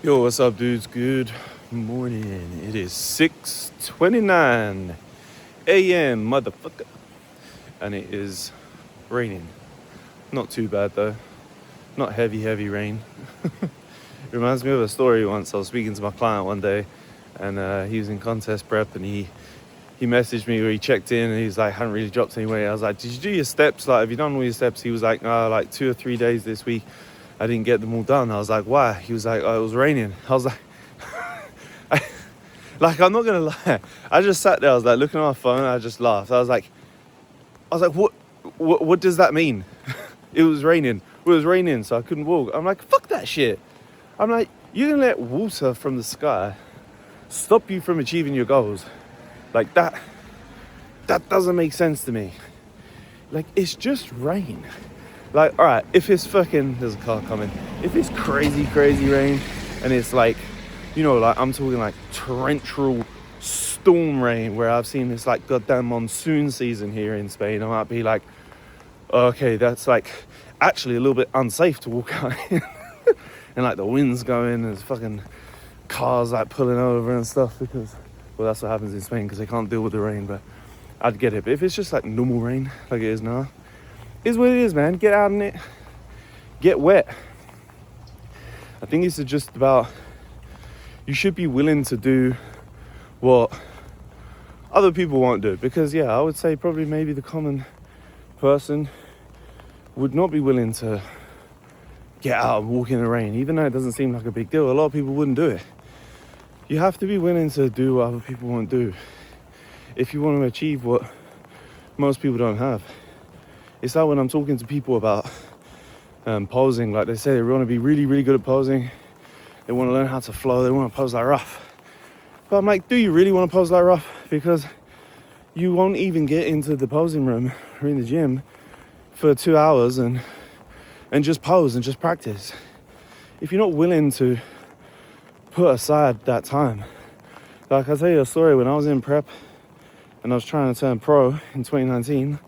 Yo, what's up, dudes? Good morning. It is 6:29 a.m., motherfucker. And it is raining. Not too bad, though. Not heavy rain. It reminds me of a story once. I was speaking to my client one day, and he was in contest prep, and he messaged me, or he checked in, and he's like, hadn't really dropped any weight. I was like, did you do your steps? Like, have you done all your steps? He was like, no, like 2 or 3 days this week, I didn't get them all done. I was like, why? He was like, oh, it was raining. I was like, I'm not gonna lie. I just sat there. I was like looking at my phone. I just laughed. I was like, what does that mean? It was raining. It was raining, so I couldn't walk. I'm like, fuck that shit. I'm like, you can let water from the sky stop you from achieving your goals. Like that doesn't make sense to me. Like, it's just rain. Like, all right, if it's fucking, there's a car coming. If it's crazy rain, and it's like, you know, like I'm talking like torrential storm rain, where I've seen this like goddamn monsoon season here in Spain, I might be like, okay, that's like actually a little bit unsafe to walk out in. And like the wind's going, and there's fucking cars like pulling over and stuff, because, well, that's what happens in Spain because they can't deal with the rain. But I'd get it. But if it's just like normal rain like it is now, is what it is, man. Get out in it, get wet. I think it's just about, you should be willing to do what other people won't do, because yeah, I would say probably maybe the common person would not be willing to get out and walk in the rain, even though it doesn't seem like a big deal. A lot of people wouldn't do it. You have to be willing to do what other people won't do if you want to achieve what most people don't have. It's like when I'm talking to people about posing, like they say they want to be really good at posing. They want to learn how to flow. They want to pose like Rough. But I'm like, do you really want to pose like Rough? Because you won't even get into the posing room or in the gym for 2 hours and just pose and just practice. If you're not willing to put aside that time. Like, I'll tell you a story. When I was in prep and I was trying to turn pro in 2019,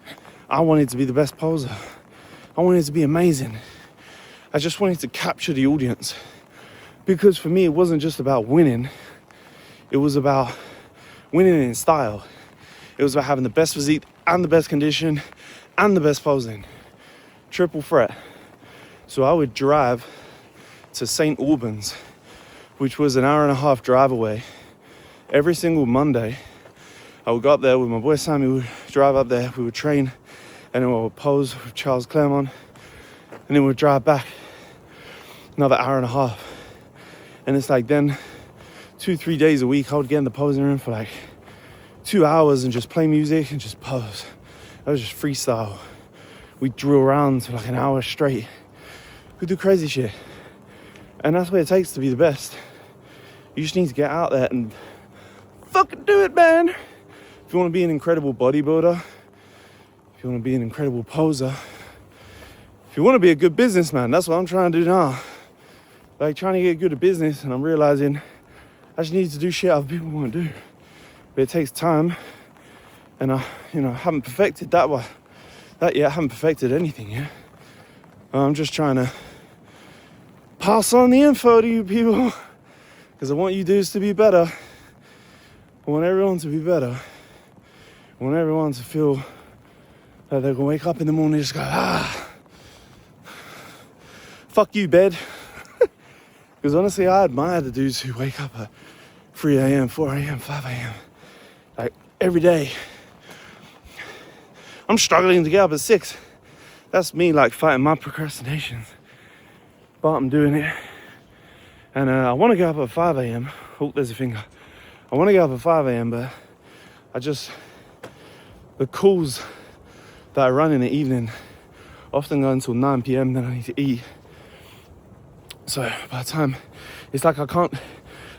I wanted to be the best poser. I wanted to be amazing. I just wanted to capture the audience. Because for me, it wasn't just about winning. It was about winning in style. It was about having the best physique and the best condition and the best posing. Triple threat. So I would drive to St. Albans, which was an hour-and-a-half drive away, every single Monday. I would go up there with my boy Sammy. We would drive up there, we would train, and then we would pose with Charles Claremont, and then we'd drive back another hour-and-a-half. And it's like then 2-3 days a week I would get in the posing room for like 2 hours and just play music and just pose. That was just freestyle. We drew around for like an hour straight. We'd do crazy shit. And that's what it takes to be the best. You just need to get out there and fucking do it, man. If you want to be an incredible bodybuilder, if you want to be an incredible poser, if you want to be a good businessman, that's what I'm trying to do now. Like, trying to get good at business, and I'm realizing I just need to do shit other people won't do. But it takes time, and I haven't perfected that yet. I haven't perfected anything yet. I'm just trying to pass on the info to you people, because I want you dudes to be better. I want everyone to be better. I want everyone to feel that they can wake up in the morning and just go, fuck you, bed. Because honestly, I admire the dudes who wake up at 3 a.m., 4 a.m., 5 a.m. like every day. I'm struggling to get up at 6. That's me like fighting my procrastinations. But I'm doing it. And I want to get up at 5 a.m. Oh, there's a finger. I want to get up at 5 a.m. but the calls that I run in the evening often go until 9 p.m. then I need to eat. So by the time, it's like I can't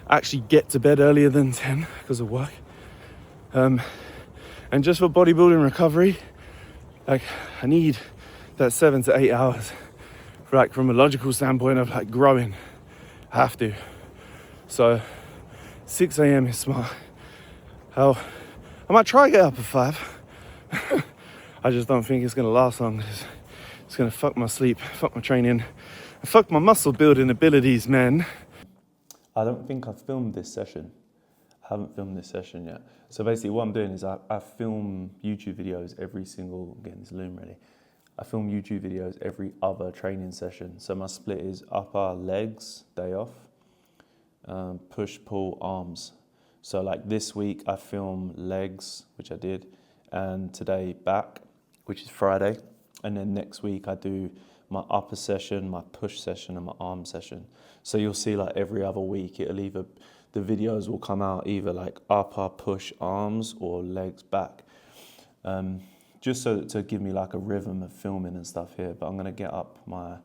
actually get to bed earlier than 10 because of work. And just for bodybuilding recovery, like I need that 7 to 8 hours, like from a logical standpoint of like growing. I have to. So 6 a.m. is smart. I might try to get up at 5. I just don't think it's gonna last long. It's gonna fuck my sleep, fuck my training, and fuck my muscle building abilities, man. I don't think I've filmed this session. I haven't filmed this session yet. So basically what I'm doing is I film YouTube videos every single, getting this loom ready. I film YouTube videos every other training session. So my split is upper legs, day off, push, pull, arms. So like this week I film legs, which I did, and today back, which is Friday. And then next week I do my upper session, my push session, and my arm session. So you'll see like every other week, it'll either, the videos will come out either like upper, push, arms, or legs, back. Just so to give me like a rhythm of filming and stuff here. But I'm gonna get up my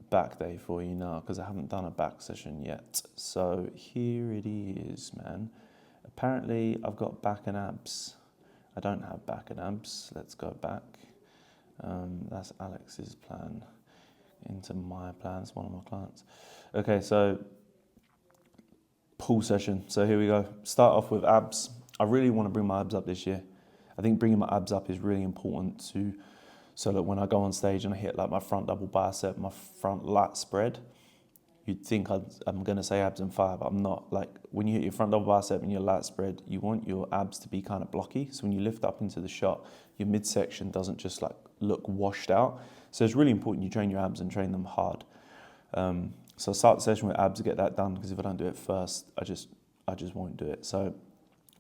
back day for you now because I haven't done a back session yet. So here it is, man. Apparently I've got back and abs. I don't have back and abs. Let's go back. That's Alex's plan into my plans, one of my clients. Okay, so pull session. So here we go. Start off with abs. I really want to bring my abs up this year. I think bringing my abs up is really important so that when I go on stage and I hit like my front double bicep, my front lat spread, you'd think I'm going to say abs and fire, but I'm not. Like when you hit your front double bicep and your lat spread, you want your abs to be kind of blocky. So when you lift up into the shot, your midsection doesn't just like look washed out. So it's really important you train your abs and train them hard. So start the session with abs to get that done, because if I don't do it first, I just won't do it. So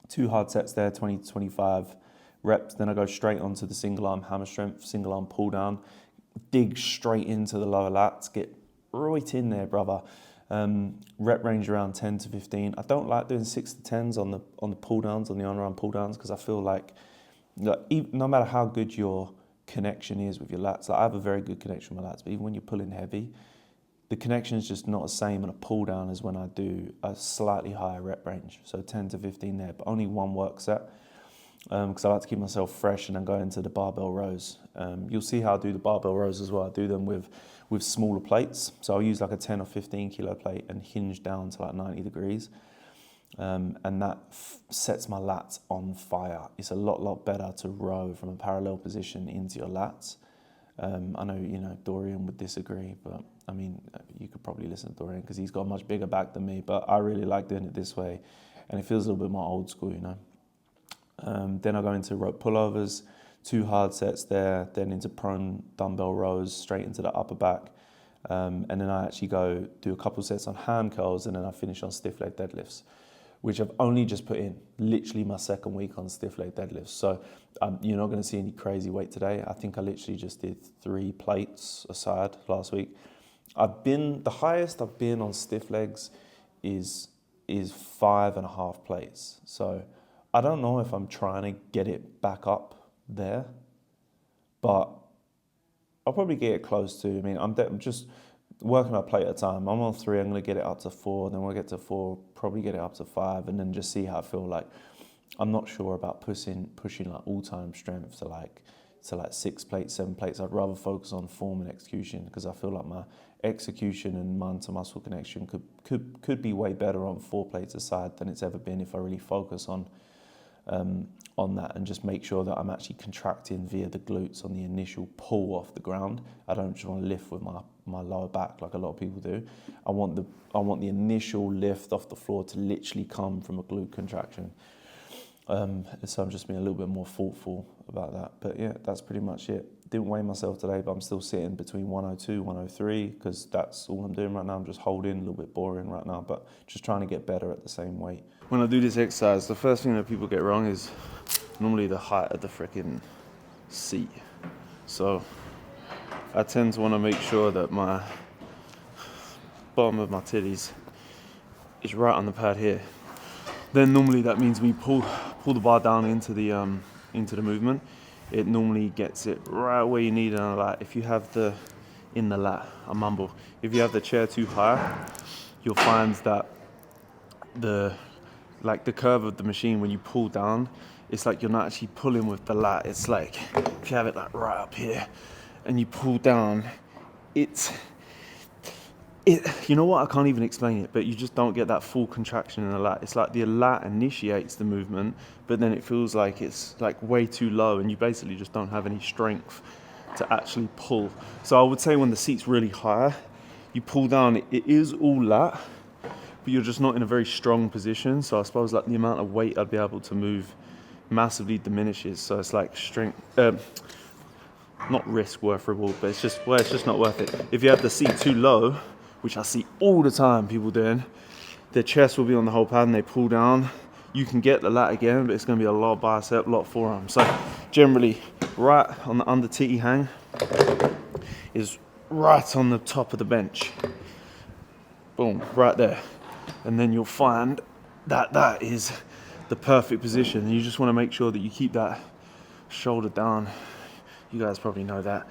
2 hard sets there, 20 to 25 reps. Then I go straight onto the single arm hammer strength, single arm pull down, dig straight into the lower lats, get right in there, brother. Rep range around 10 to 15. I don't like doing 6 to 10s on the pull downs, on the underarm pull downs, because I feel like no matter how good your connection is with your lats, like I have a very good connection with my lats, but even when you're pulling heavy, the connection is just not the same in a pull down as when I do a slightly higher rep range. So 10 to 15 there, but only one work set. Because I like to keep myself fresh and then go into the barbell rows. You'll see how I do the barbell rows as well. I do them with smaller plates. So I'll use like a 10 or 15 kilo plate and hinge down to like 90 degrees. And that sets my lats on fire. It's a lot better to row from a parallel position into your lats. I know, Dorian would disagree, but I mean, you could probably listen to Dorian because he's got a much bigger back than me, but I really like doing it this way. And it feels a little bit more old school, Then I go into rope pullovers, 2 hard sets there, then into prone dumbbell rows, straight into the upper back. And then I actually go do a couple sets on hand curls, and then I finish on stiff leg deadlifts, which I've only just put in, literally my second week on stiff leg deadlifts. So you're not going to see any crazy weight today. I think I literally just did 3 plates aside last week. The highest I've been on stiff legs is 5.5 plates. So I don't know if I'm trying to get it back up there, but I'll probably get it close to. I mean, I'm just working a plate at a time. I'm on 3, I'm going to get it up to 4, then we'll get to 4, probably get it up to 5, and then just see how I feel. Like, I'm not sure about pushing like all-time strength to like 6 plates, 7 plates. I'd rather focus on form and execution, because I feel like my execution and mind-to-muscle connection could be way better on 4 plates aside than it's ever been if I really focus on that and just make sure that I'm actually contracting via the glutes on the initial pull off the ground. I don't just want to lift with my lower back like a lot of people do. I want the initial lift off the floor to literally come from a glute contraction. So I'm just being a little bit more thoughtful about that. But yeah, that's pretty much it. Didn't weigh myself today, but I'm still sitting between 102, 103, because that's all I'm doing right now. I'm just holding, a little bit boring right now, but just trying to get better at the same weight. When I do this exercise, the first thing that people get wrong is normally the height of the freaking seat. So I tend to want to make sure that my bottom of my titties is right on the pad here. Then normally that means we pull the bar down into the movement. It normally gets it right where you need it on the lat. If you have in the lat, I mumble. If you have the chair too high, you'll find that the curve of the machine when you pull down, it's like you're not actually pulling with the lat. It's like if you have it like right up here and you pull down, you know what, I can't even explain it, but you just don't get that full contraction in the lat. It's like the lat initiates the movement, but then it feels like it's like way too low and you basically just don't have any strength to actually pull. So I would say when the seat's really high, you pull down, it is all lat, you're just not in a very strong position. So I suppose like the amount of weight I'd be able to move massively diminishes. So it's like strength, not risk worth reward, but it's just not worth it. If you have the seat too low, which I see all the time people doing, their chest will be on the whole pad and they pull down. You can get the lat again, but it's going to be a lot of bicep, a lot of forearm. So generally, right on the under titty hang is right on the top of the bench. Boom, right there. And then you'll find that that is the perfect position. And you just want to make sure that you keep that shoulder down. You guys probably know that.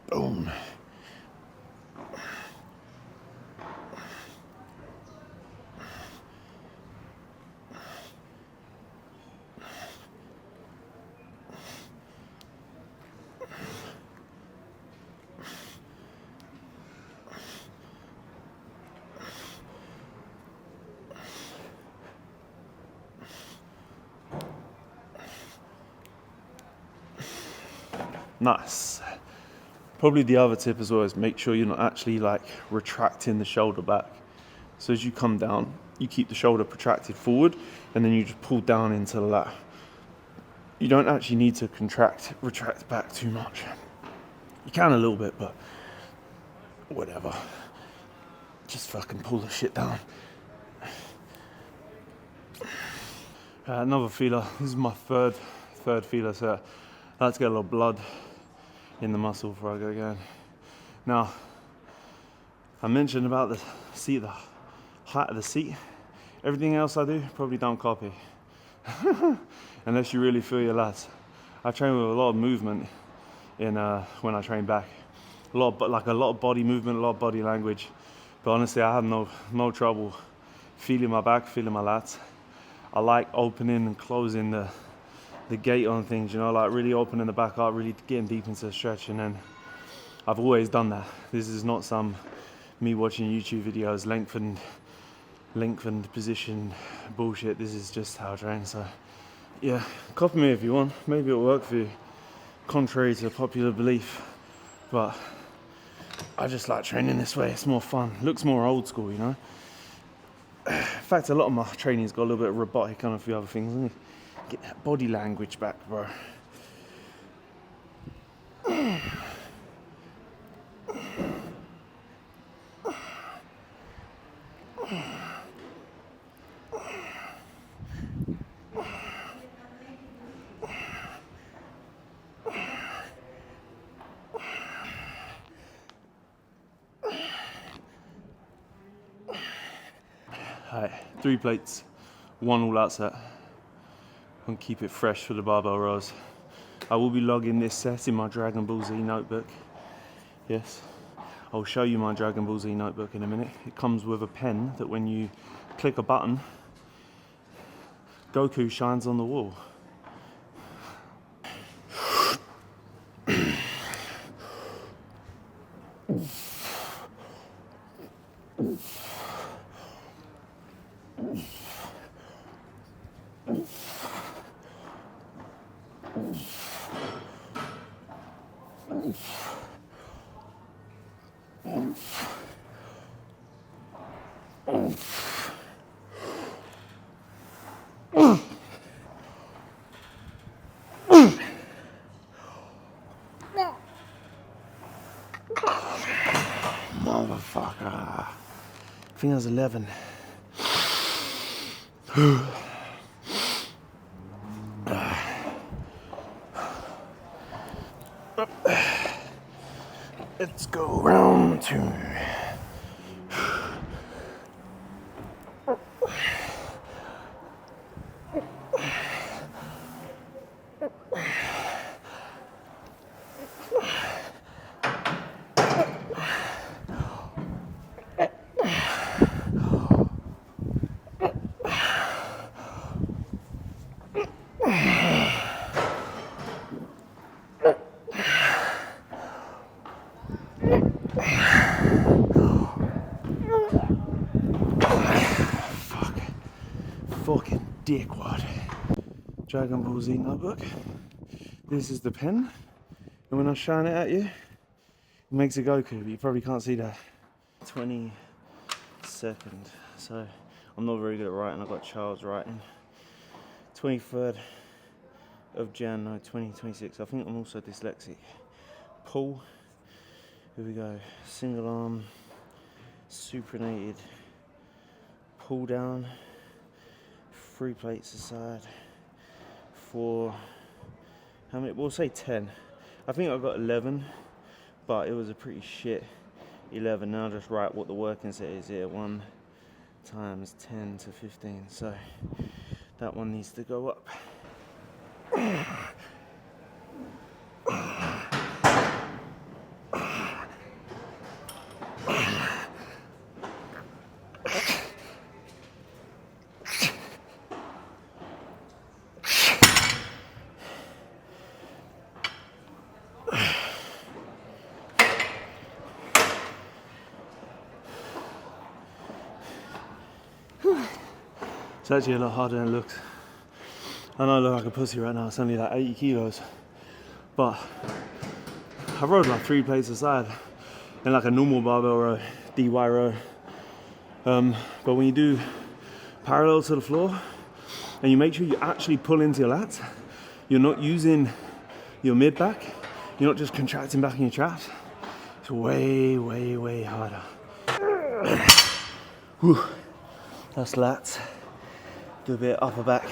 Boom. Nice. Probably the other tip as well is make sure you're not actually like retracting the shoulder back. So as you come down, you keep the shoulder protracted forward and then you just pull down into the lat. You don't actually need to retract back too much. You can a little bit, but whatever. Just fucking pull the shit down. Another feeler. This is my third feeler set. I like to get a lot of blood in the muscle before I go again. Now, I mentioned about the seat, the height of the seat. Everything else I do, probably don't copy. Unless you really feel your lats. I train with a lot of movement in when I train back. A lot of body movement, a lot of body language. But honestly, I have no trouble feeling my back, feeling my lats. I like opening and closing the gate on things, you know, like really opening the back up, really getting deep into the stretch, and then I've always done that. This is not some me watching YouTube videos, lengthened position bullshit. This is just how I train. So yeah, copy me if you want. Maybe it'll work for you, contrary to popular belief. But I just like training this way. It's more fun. Looks more old school, you know. In fact, a lot of my training's got a little bit of robotic on a few other things, isn't it? Get that body language back, bro. Alright, 3 plates, 1 all-out set. And keep it fresh for the barbell rows. I will be logging this set in my Dragon Ball Z notebook. Yes, I'll show you my Dragon Ball Z notebook in a minute. It comes with a pen that when you click a button, Goku shines on the wall. Motherfucker. I think that was 11. Let's go round 2. Fucking dickwad. Dragon Ball Z notebook. This is the pen, and when I shine it at you, it makes a Goku, but you probably can't see that. 22nd. so I'm not very good at writing. I've got child's writing. 23rd of Jan, no, 2026. I think I'm also dyslexic. Pull. Here we go. Single arm, supinated, pull down, 3 plates aside, 4. How many? We'll say 10. I think I got 11, but it was a pretty shit 11. Now I'll just write what the working set is here. 1 times 10 to 15. So that one needs to go up. It's actually a lot harder than it looks. I know I look like a pussy right now, it's only like 80 kilos. But I rode like 3 plates aside in like a normal barbell row, DY row. But when you do parallel to the floor and you make sure you actually pull into your lats, you're not using your mid back, you're not just contracting back in your traps. It's way, way, way harder. Whew. That's lats. Do a bit upper back.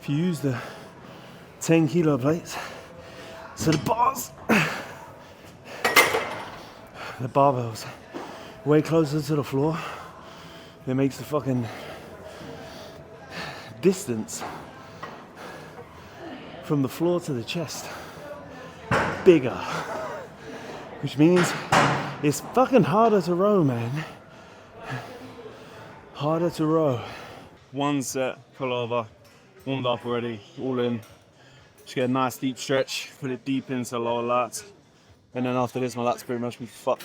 If you use the 10 kilo plates, so the bars, the barbells, way closer to the floor, it makes the fucking distance from the floor to the chest bigger, which means it's fucking harder to row, man. Harder to row. 1 set, pull over, warmed up already, all in. Just get a nice deep stretch, put it deep into lower lats, and then after this my lats pretty much be fucked.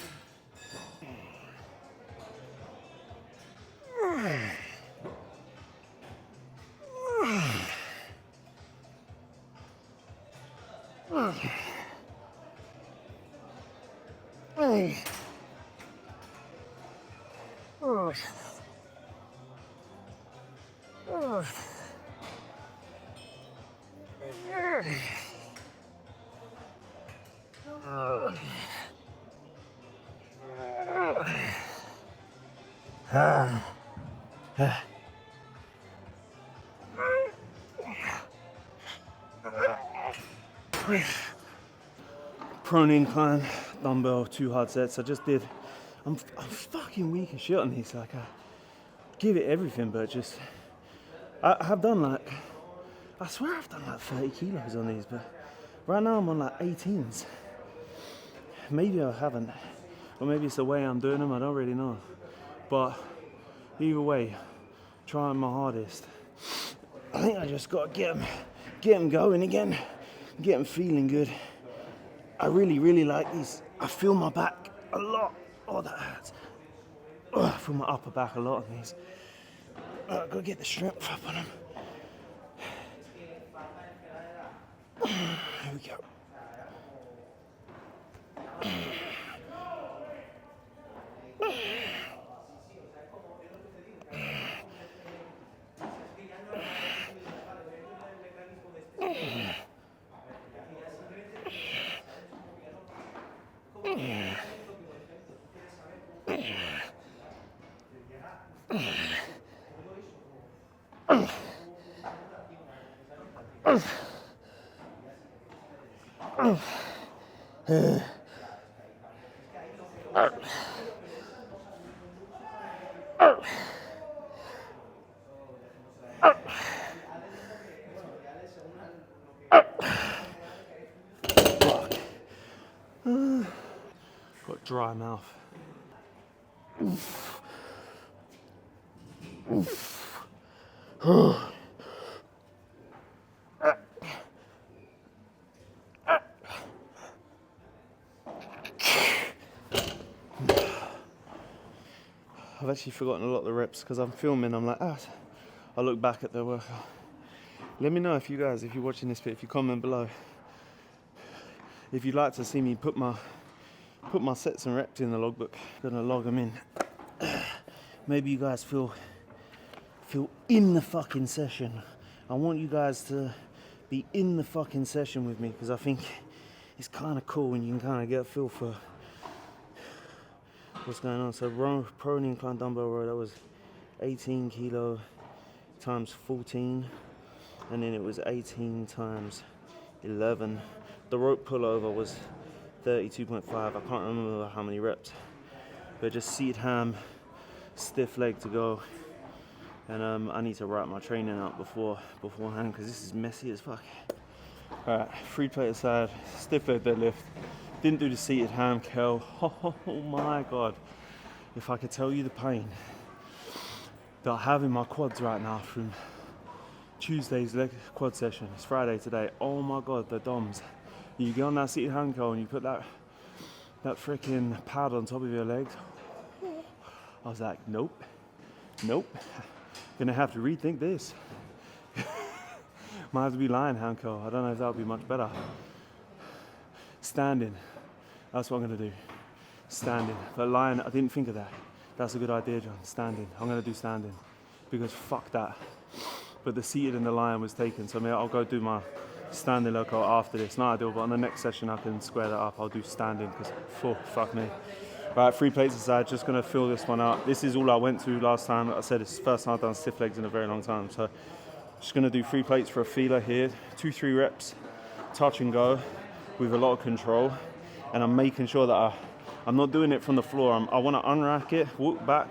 Prone incline, dumbbell, 2 hard sets. I just did. I'm fucking weak as shit on these. Like I give it everything, but just I have done like, I swear I've done like 30 kilos on these, but right now I'm on like 18s. Maybe I haven't, or maybe it's the way I'm doing them. I don't really know. But either way, trying my hardest. I think I just got to get them going again, get them feeling good. I really, really like these. I feel my back a lot. Oh, that hurts. Oh, I feel my upper back a lot on these. I've got to get the strength up on them. Here we go. Got dry mouth. I've actually forgotten a lot of the reps because I'm filming. I'm like, I'll look back at the workout. Let me know if you're watching this bit, if you comment below, if you'd like to see me put my sets and reps in the logbook. Gonna log them in. Maybe you guys feel in the fucking session. I want you guys to be in the fucking session with me, because I think it's kind of cool and you can kind of get a feel for what's going on. So pro incline dumbbell row, that was 18 kilo times 14, and then it was 18 times 11. The rope pullover was 32.5. I can't remember how many reps, but just seated ham, stiff leg to go. And I need to write my training out beforehand, because this is messy as fuck. Alright, free plate aside, stiff leg deadlift. Didn't do the seated ham curl. Oh my god. If I could tell you the pain that I have in my quads right now from Tuesday's leg quad session. It's Friday today. Oh my god, the DOMs. You get on that seated ham curl and you put that freaking pad on top of your legs. I was like, nope. Gonna have to rethink this. Might have to be lying hand curl. I don't know if that would be much better. Standing. That's what I'm gonna do. Standing. But lying, I didn't think of that. That's a good idea, John. Standing. I'm gonna do standing, because fuck that. But the seated and the lying was taken, so maybe I'll go do my standing loco after this. Not ideal, but on the next session I can square that up. I'll do standing, because fuck me. Right, 3 plates aside, just gonna fill this one out. This is all I went to last time. Like I said, it's the first time I've done stiff legs in a very long time. So just gonna do 3 plates for a feeler here. 2-3 reps, touch and go with a lot of control. And I'm making sure that I'm not doing it from the floor. I wanna unrack it, walk back,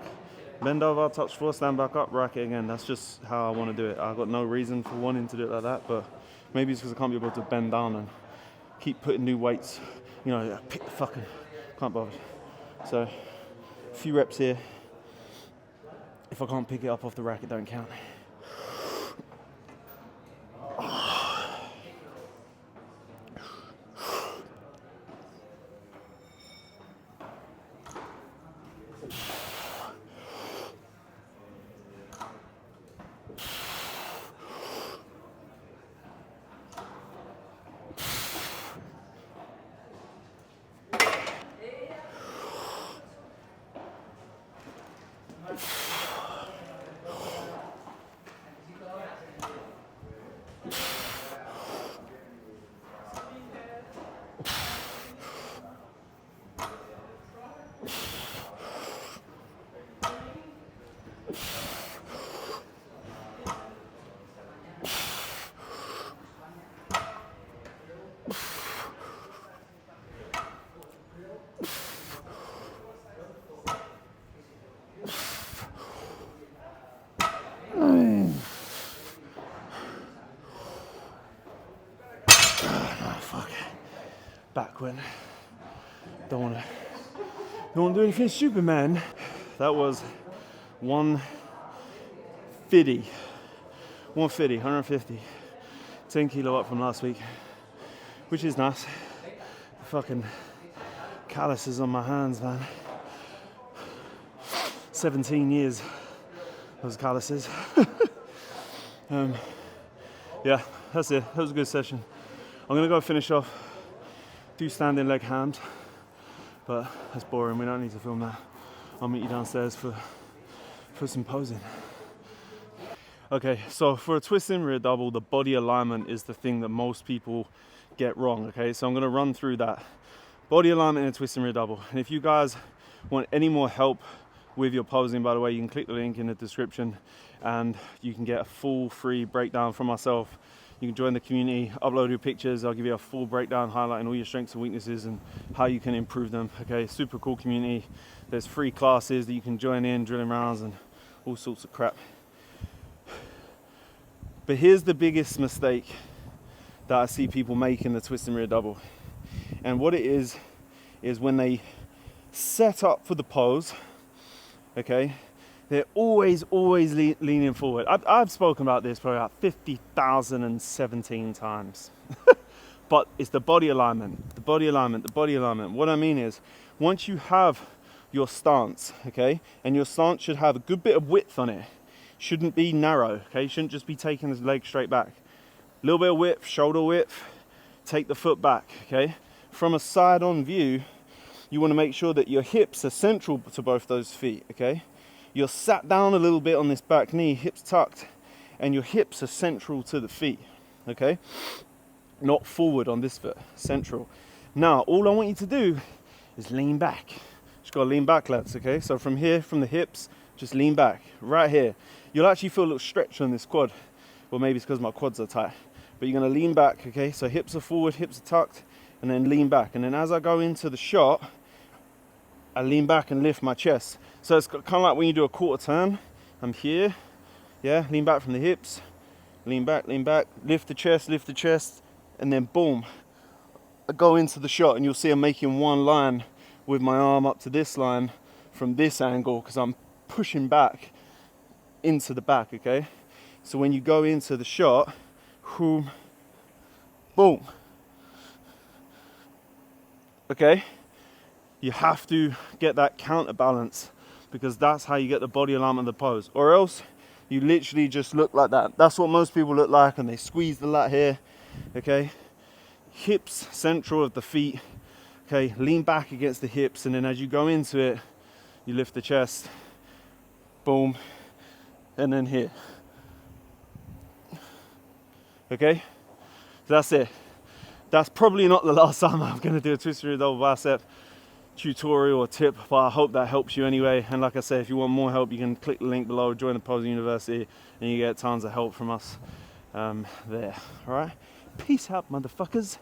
bend over, touch floor, stand back up, rack it again. That's just how I wanna do it. I've got no reason for wanting to do it like that, but maybe it's because I can't be able to bend down and keep putting new weights. You know, can't bother. So, a few reps here. If I can't pick it up off the rack, it don't count. Back when don't want to do anything stupid, man. That was 150, 10 kilo up from last week, which is nice. The fucking calluses on my hands, man. 17 years those calluses. Yeah, that's it. That was a good session. I'm gonna go finish off, do standing leg hams, but that's boring. We don't need to film that. I'll meet you downstairs for some posing. Okay, so for a twisting rear double, the body alignment is the thing that most people get wrong. Okay, so I'm gonna run through that. Body alignment in a twisting rear double. And if you guys want any more help with your posing, by the way, you can click the link in the description and you can get a full free breakdown from myself. You can join the community, upload your pictures. I'll give you a full breakdown highlighting all your strengths and weaknesses and how you can improve them. Okay, super cool community. There's free classes that you can join in, drilling rounds and all sorts of crap. But here's the biggest mistake that I see people make in the twist and rear double. And what it is when they set up for the pose, okay, they're always leaning forward. I've spoken about this probably about 50,017 times. But it's the body alignment. What I mean is, once you have your stance, okay, and your stance should have a good bit of width on it, shouldn't be narrow, okay? You shouldn't just be taking the leg straight back. A little bit of width, shoulder width, take the foot back, okay? From a side on view, you want to make sure that your hips are central to both those feet, okay? You're sat down a little bit on this back knee, hips tucked, and your hips are central to the feet, okay? Not forward on this foot, central. Now, all I want you to do is lean back. Just gotta lean back, lads, okay? So from here, from the hips, just lean back, right here. You'll actually feel a little stretch on this quad. Well, maybe it's because my quads are tight. But you're gonna lean back, okay? So hips are forward, hips are tucked, and then lean back. And then as I go into the shot, I lean back and lift my chest. So it's kind of like when you do a quarter turn. I'm here, yeah, lean back from the hips, lean back, lift the chest, and then boom, I go into the shot, and you'll see I'm making one line with my arm up to this line from this angle because I'm pushing back into the back, okay? So when you go into the shot, boom, boom, okay? You have to get that counterbalance because that's how you get the body alignment of the pose, or else you literally just look like that. That's what most people look like, and they squeeze the lat here, okay? Hips central of the feet, okay? Lean back against the hips, and then as you go into it, you lift the chest, boom, and then here. Okay, so that's it. That's probably not the last time I'm going to do a twisted double bicep tutorial or tip, but I hope that helps you anyway. And like I said, if you want more help, you can click the link below, join the Posing University, and you get tons of help from us there. All right, peace out, motherfuckers.